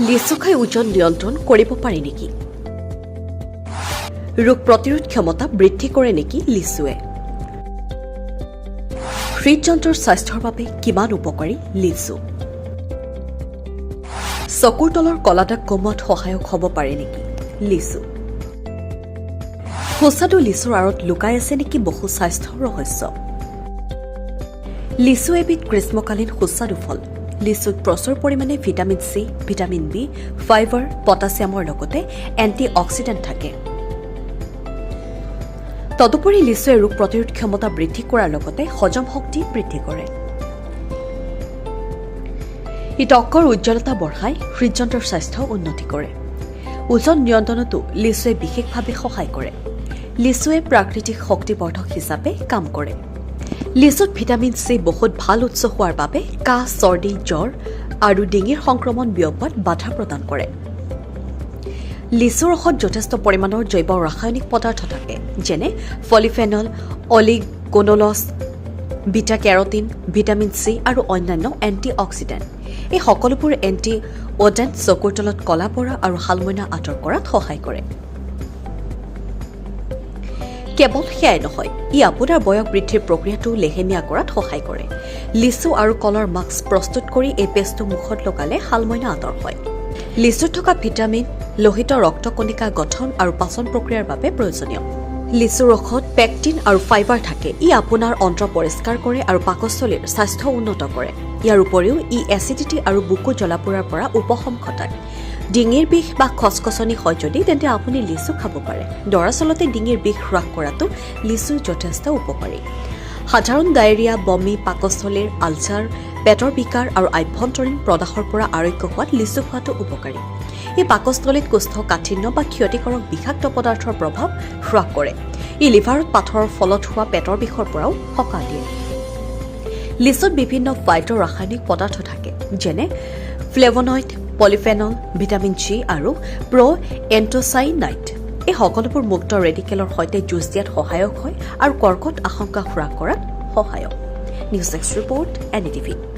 লিচু খাই ওজন নিয়ন্ত্ৰণ কৰিব পাৰি নেকি? ৰোগ প্ৰতিৰোধ ক্ষমতা বৃদ্ধি কৰে নেকি লিচুৱে? হৃদযন্ত্ৰৰ স্বাস্থ্যৰ বাবে কিমান উপকাৰী লিচু? চকুৰ তলৰ কলা দাগ কমোৱাত সহায়ক হ'ব পাৰে নেকি লিচু? সুস্বাদু লিচুৰ আঁৰত লুকাই আছে নেকি বহু স্বাস্থ্যৰ ৰহস্য? লিচু এবিধ গ্ৰীষ্মকালীন সুস্বাদু ফল। লিচুত প্ৰচুৰ পৰিমাণে vitamin C, vitamin B, fibre, পটাছিয়ামৰ লগতে এণ্টি অক্সিডেণ্ট থাকে। তদুপৰি লিচুৱে ৰোগ প্ৰতিৰোধ ক্ষমতা বৃদ্ধি কৰাৰ লগতে হজম শক্তি বৃদ্ধি কৰে। ই ত্বকৰ উজ্জ্বলতা বঢ়াই হৃদযন্ত্ৰৰ স্বাস্থ্য উন্নতি কৰে। ওজন নিয়ন্ত্ৰণতো লিচুৱে বিশেষভাৱে সহায় কৰে। লিচুৱে প্ৰাকৃতিক শক্তিবৰ্ধক হিচাপে কাম কৰে। লিচুত ভিটামিন চি বহুত ভাল উৎস হোৱাৰ বাবে কাহ, চৰ্দি, জ্বৰ আৰু ডিঙিৰ সংক্ৰমণ বিয়পোৱাত বাধা প্ৰদান কৰে। লিচুৰ ৰসত যথেষ্ট পৰিমাণৰ জৈৱ ৰাসায়নিক পদাৰ্থ থাকে, যেনে ফলিফেনল, অলিগোনলছ, বিটা কেৰটিন, ভিটামিন চি আৰু অন্যান্য এণ্টি অক্সিডেণ্ট। এই সকলোবোৰ এণ্টি অডেণ্ট চকুৰ তলত কলা পৰা আৰু শালমইনা আঁতৰ কৰাত সহায় কৰে। কেৱল সেয়াই নহয়, ই আপোনাৰ বয়স বৃদ্ধিৰ প্ৰক্ৰিয়াটো লেহেমীয়া কৰাত সহায় কৰে। লিচু আৰু কলৰ মাস্ক প্ৰস্তুত কৰি এই পেষ্টটো মুখত লগালে শালমইনা আঁতৰ হয়। লিচুত থকা ভিটামিন লোহিত ৰক্তকণিকা গঠন আৰু পাচন প্ৰক্ৰিয়াৰ বাবে প্ৰয়োজনীয়। লিচুৰ ৰসত পেকটিন আৰু ফাইবাৰ থাকে। ই আপোনাৰ অন্ত্ৰ পৰিষ্কাৰ কৰে আৰু পাকস্থলীৰ স্বাস্থ্য উন্নত কৰে। ইয়াৰ উপৰিও ই এচিডিটি আৰু বুকু জ্বলা-পোৰাৰ পৰা উপশম ঘটায়। ডিঙিৰ বিষ বা খচখচনি হয় যদি তেন্তে আপুনি লিচু খাব পাৰে। দৰাচলতে ডিঙিৰ বিষ হ্ৰাস কৰাটো লিচু যথেষ্ট উপকাৰী। সাধাৰণ ডায়েৰিয়া, বমি, পাকস্থলীৰ আলচাৰ, পেটৰ বিকাৰ আৰু আভ্যন্তৰীণ প্ৰদাহৰ পৰা আৰোগ্য হোৱাত লিচু খোৱাটো উপকাৰী। ই পাকস্থলীত কোষ্ঠকাঠিন্য বা ক্ষতিকাৰক বিষাক্ত পদাৰ্থৰ প্ৰভাৱ হ্ৰাস কৰে। ই লিভাৰত পাথৰৰ ফলত হোৱা পেটৰ বিষৰ পৰাও সকাহ দিয়ে। লিচুত বিভিন্ন ফাইটো ৰাসায়নিক পদাৰ্থ থাকে, যেনে ফ্লেভনয়েড, পলিফেনল, ভিটামিন চি আৰু প্ৰ'এণ্ট'চাইনাইড। এই সকলোবোৰ মুক্ত ৰেডিকেলৰ সৈতে যুঁজ দিয়াত সহায়ক হয় আৰু কৰ্কট আশংকা হ্ৰাস কৰাত সহায়ক। News x report, NDTV।